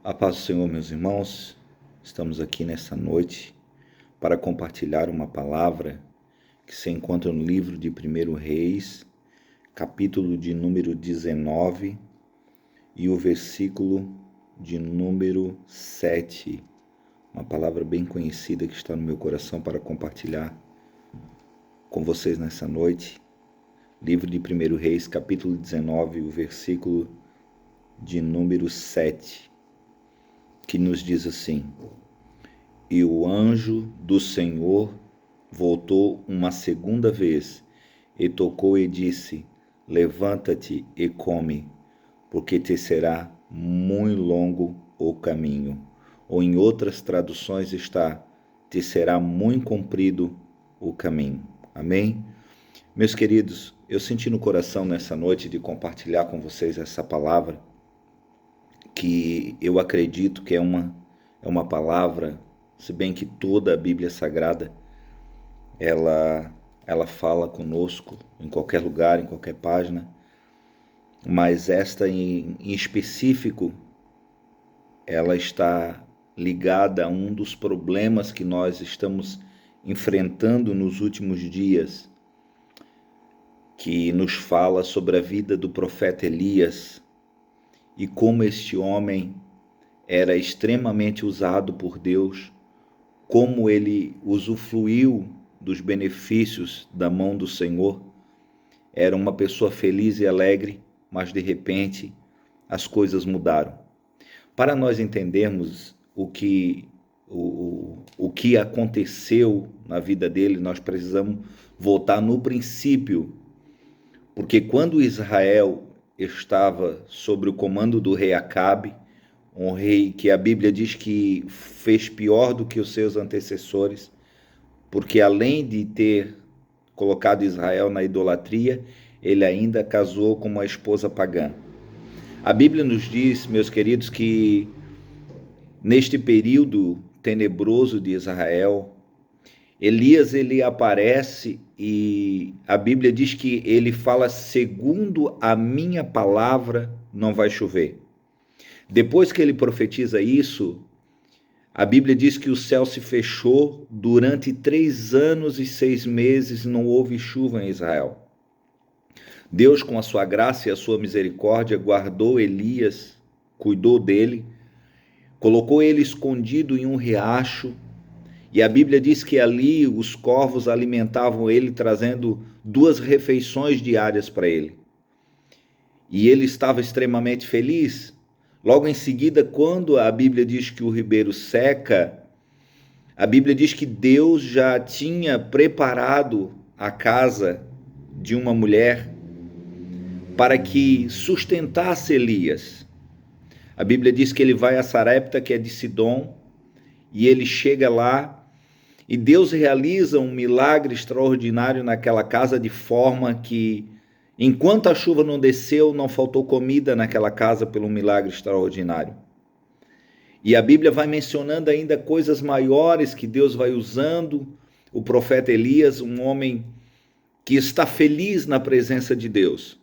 A paz do Senhor, meus irmãos, estamos aqui nessa noite para compartilhar uma palavra que se encontra no livro de 1 Reis, capítulo de número 19 e o versículo de número 7. Uma palavra bem conhecida que está no meu coração para compartilhar com vocês nessa noite. Livro de 1 Reis, capítulo 19, o versículo de número 7. Que nos diz assim: E o anjo do Senhor voltou uma segunda vez, e tocou e disse: Levanta-te e come, porque te será muito longo o caminho. Ou em outras traduções está: te será muito comprido o caminho. Amém? Meus queridos, eu senti no coração nessa noite de compartilhar com vocês essa palavra, que eu acredito que é uma palavra, se bem que toda a Bíblia Sagrada, ela fala conosco em qualquer lugar, em qualquer página, mas esta em específico, ela está ligada a um dos problemas que nós estamos enfrentando nos últimos dias, que nos fala sobre a vida do profeta Elias, e como este homem era extremamente usado por Deus, como ele usufruiu dos benefícios da mão do Senhor. Era uma pessoa feliz e alegre, mas de repente as coisas mudaram. Para nós entendermos o que aconteceu na vida dele, nós precisamos voltar no princípio, porque quando Israel estava sob o comando do rei Acabe, um rei que a Bíblia diz que fez pior do que os seus antecessores, porque além de ter colocado Israel na idolatria, ele ainda casou com uma esposa pagã. A Bíblia nos diz, meus queridos, que neste período tenebroso de Israel, Elias ele aparece e a Bíblia diz que ele fala: segundo a minha palavra não vai chover. Depois que ele profetiza isso, a Bíblia diz que o céu se fechou durante 3 anos e 6 meses, não houve chuva em Israel. Deus, com a sua graça e a sua misericórdia, guardou Elias, cuidou dele, colocou ele escondido em um riacho, e a Bíblia diz que ali os corvos alimentavam ele, trazendo 2 refeições diárias para ele. E ele estava extremamente feliz. Logo em seguida, quando a Bíblia diz que o ribeiro seca, a Bíblia diz que Deus já tinha preparado a casa de uma mulher para que sustentasse Elias. A Bíblia diz que ele vai a Sarepta, que é de Sidom, e ele chega lá, e Deus realiza um milagre extraordinário naquela casa, de forma que, enquanto a chuva não desceu, não faltou comida naquela casa pelo milagre extraordinário. E a Bíblia vai mencionando ainda coisas maiores que Deus vai usando. O profeta Elias, um homem que está feliz na presença de Deus.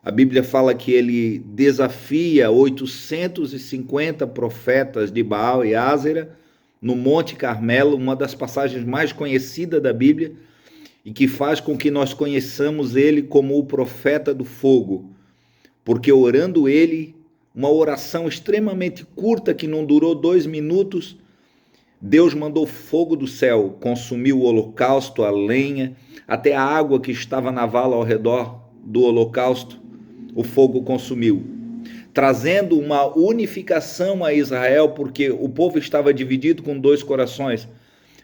A Bíblia fala que ele desafia 850 profetas de Baal e Ázera no Monte Carmelo, uma das passagens mais conhecidas da Bíblia, e que faz com que nós conheçamos ele como o profeta do fogo, porque orando ele, uma oração extremamente curta que não durou 2 minutos, Deus mandou fogo do céu, consumiu o holocausto, a lenha, até a água que estava na vala ao redor do holocausto, o fogo consumiu, trazendo uma unificação a Israel, porque o povo estava dividido com 2 corações.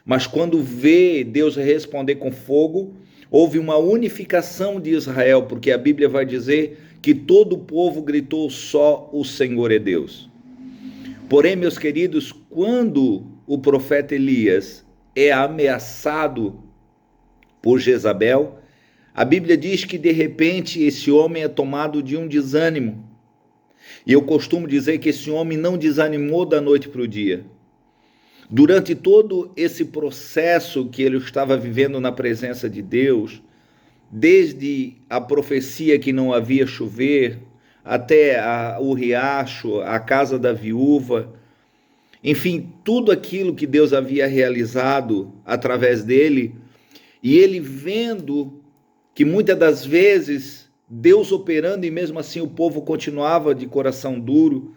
Mas quando vê Deus responder com fogo, houve uma unificação de Israel, porque a Bíblia vai dizer que todo o povo gritou: só o Senhor é Deus. Porém, meus queridos, quando o profeta Elias é ameaçado por Jezabel, a Bíblia diz que de repente esse homem é tomado de um desânimo. E eu costumo dizer que esse homem não desanimou da noite para o dia. Durante todo esse processo que ele estava vivendo na presença de Deus, desde a profecia que não havia chover, até o riacho, a casa da viúva, enfim, tudo aquilo que Deus havia realizado através dele, e ele vendo que muitas das vezes Deus operando e mesmo assim o povo continuava de coração duro,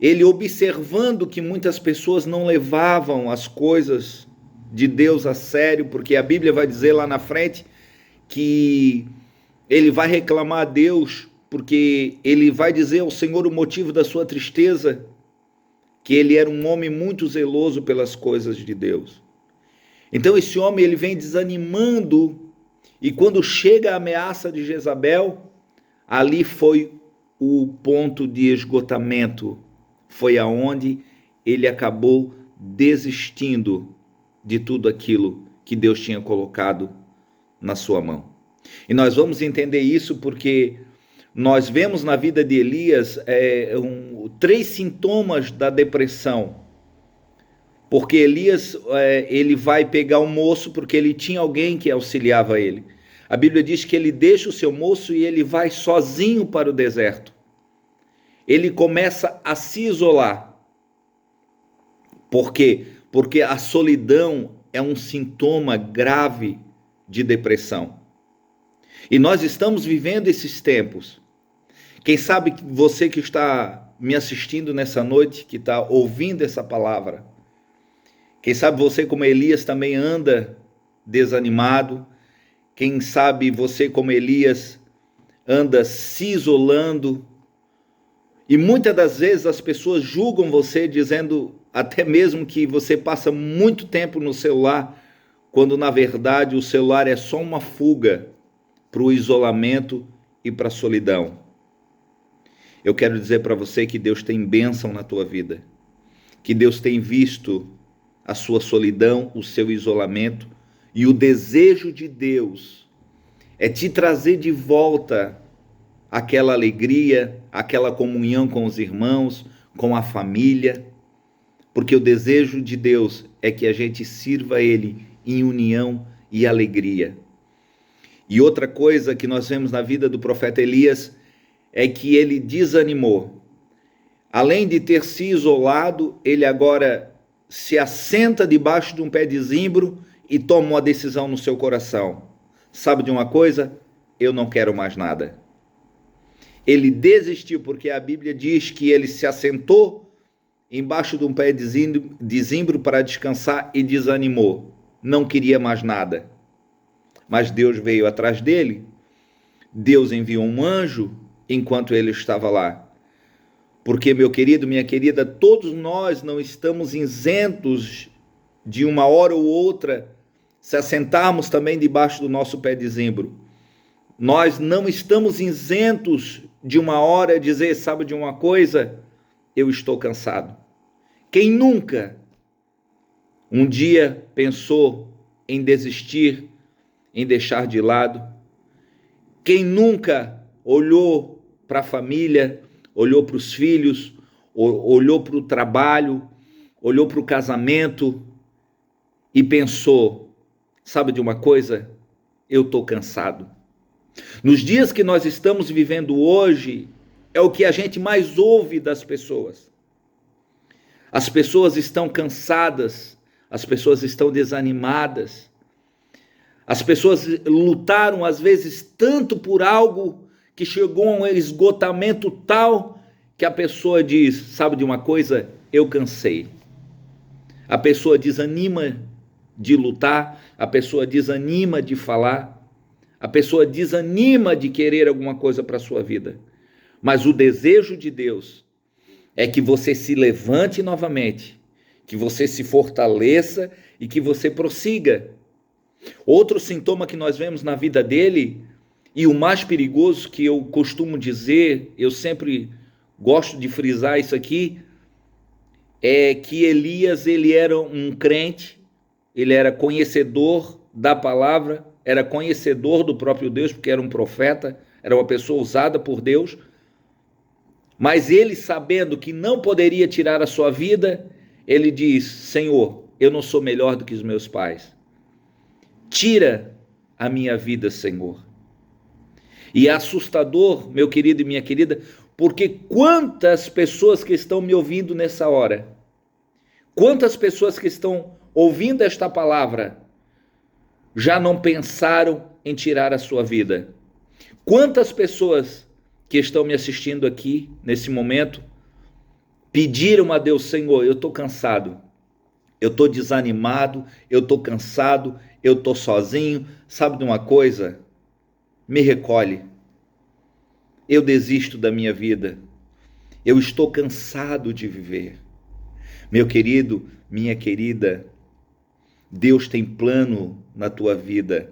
ele observando que muitas pessoas não levavam as coisas de Deus a sério, porque a Bíblia vai dizer lá na frente que ele vai reclamar a Deus, porque ele vai dizer ao Senhor o motivo da sua tristeza, que ele era um homem muito zeloso pelas coisas de Deus. Então esse homem ele vem desanimando, e quando chega a ameaça de Jezabel, ali foi o ponto de esgotamento, foi aonde ele acabou desistindo de tudo aquilo que Deus tinha colocado na sua mão. E nós vamos entender isso porque nós vemos na vida de Elias 3 sintomas da depressão. Porque Elias ele vai pegar um moço porque ele tinha alguém que auxiliava ele. A Bíblia diz que ele deixa o seu moço e ele vai sozinho para o deserto. Ele começa a se isolar. Por quê? Porque a solidão é um sintoma grave de depressão. E nós estamos vivendo esses tempos. Quem sabe você que está me assistindo nessa noite, que está ouvindo essa palavra, quem sabe você como Elias também anda desanimado, quem sabe você como Elias anda se isolando, e muitas das vezes as pessoas julgam você dizendo até mesmo que você passa muito tempo no celular, quando na verdade o celular é só uma fuga para o isolamento e para a solidão. Eu quero dizer para você que Deus tem bênção na tua vida, que Deus tem visto a sua solidão, o seu isolamento, e o desejo de Deus é te trazer de volta aquela alegria, aquela comunhão com os irmãos, com a família, porque o desejo de Deus é que a gente sirva a Ele em união e alegria. E outra coisa que nós vemos na vida do profeta Elias é que ele desanimou. Além de ter se isolado, ele agora se assenta debaixo de um pé de zimbro e toma uma decisão no seu coração. Sabe de uma coisa? Eu não quero mais nada. Ele desistiu, porque a Bíblia diz que ele se assentou embaixo de um pé de zimbro para descansar e desanimou. Não queria mais nada. Mas Deus veio atrás dele. Deus enviou um anjo enquanto ele estava lá. Porque, meu querido, minha querida, todos nós não estamos isentos de uma hora ou outra se assentarmos também debaixo do nosso pé de zimbro. Nós não estamos isentos de uma hora dizer, sabe de uma coisa? Eu estou cansado. Quem nunca um dia pensou em desistir, em deixar de lado? Quem nunca olhou para a família, olhou para os filhos, olhou para o trabalho, olhou para o casamento e pensou, sabe de uma coisa? Eu estou cansado. Nos dias que nós estamos vivendo hoje, é o que a gente mais ouve das pessoas. As pessoas estão cansadas, as pessoas estão desanimadas, as pessoas lutaram às vezes tanto por algo que chegou a um esgotamento tal que a pessoa diz, sabe de uma coisa? Eu cansei. A pessoa desanima de lutar, a pessoa desanima de falar, a pessoa desanima de querer alguma coisa para a sua vida. Mas o desejo de Deus é que você se levante novamente, que você se fortaleça e que você prossiga. Outro sintoma que nós vemos na vida dele, e o mais perigoso que eu costumo dizer, eu sempre gosto de frisar isso aqui, é que Elias ele era um crente, ele era conhecedor da palavra, era conhecedor do próprio Deus, porque era um profeta, era uma pessoa usada por Deus, mas ele, sabendo que não poderia tirar a sua vida, ele diz, Senhor, eu não sou melhor do que os meus pais. Tira a minha vida, Senhor. E é assustador, meu querido e minha querida, porque quantas pessoas que estão me ouvindo nessa hora, quantas pessoas que estão ouvindo esta palavra, já não pensaram em tirar a sua vida? Quantas pessoas que estão me assistindo aqui, nesse momento, pediram a Deus: Senhor, eu estou cansado, eu estou desanimado, eu estou cansado, eu estou sozinho, sabe de uma coisa? Me recolhe, eu desisto da minha vida, eu estou cansado de viver. Meu querido, minha querida, Deus tem plano na tua vida.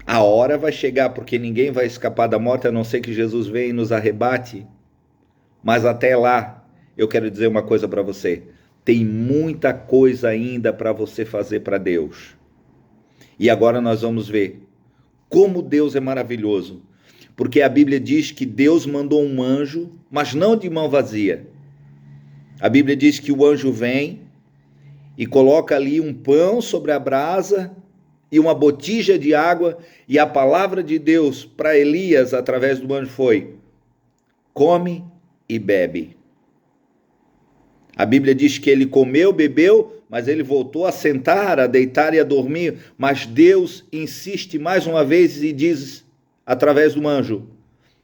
A hora vai chegar, porque ninguém vai escapar da morte, a não ser que Jesus venha e nos arrebate. Mas até lá, eu quero dizer uma coisa para você: tem muita coisa ainda para você fazer para Deus. E agora nós vamos ver como Deus é maravilhoso, porque a Bíblia diz que Deus mandou um anjo, mas não de mão vazia. A Bíblia diz que o anjo vem e coloca ali um pão sobre a brasa e uma botija de água, e a palavra de Deus para Elias através do anjo foi: come e bebe. A Bíblia diz que ele comeu, bebeu, mas ele voltou a sentar, a deitar e a dormir. Mas Deus insiste mais uma vez e diz através do anjo: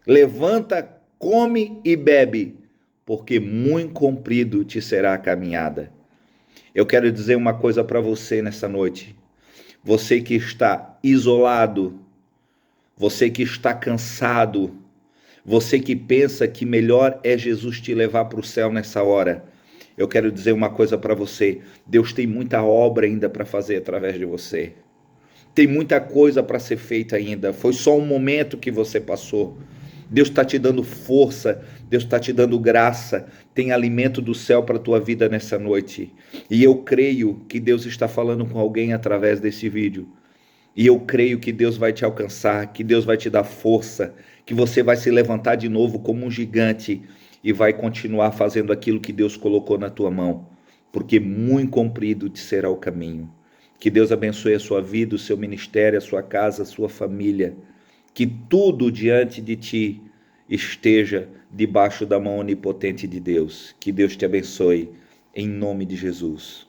levanta, come e bebe, porque muito comprido te será a caminhada. Eu quero dizer uma coisa para você nessa noite. Você que está isolado, você que está cansado, você que pensa que melhor é Jesus te levar para o céu nessa hora, eu quero dizer uma coisa para você: Deus tem muita obra ainda para fazer através de você. Tem muita coisa para ser feita ainda. Foi só um momento que você passou. Deus está te dando força, Deus está te dando graça, tem alimento do céu para a tua vida nessa noite. E eu creio que Deus está falando com alguém através desse vídeo. E eu creio que Deus vai te alcançar, que Deus vai te dar força, que você vai se levantar de novo como um gigante e vai continuar fazendo aquilo que Deus colocou na tua mão, porque muito comprido te será o caminho. Que Deus abençoe a sua vida, o seu ministério, a sua casa, a sua família. Que tudo diante de ti esteja debaixo da mão onipotente de Deus. Que Deus te abençoe, em nome de Jesus.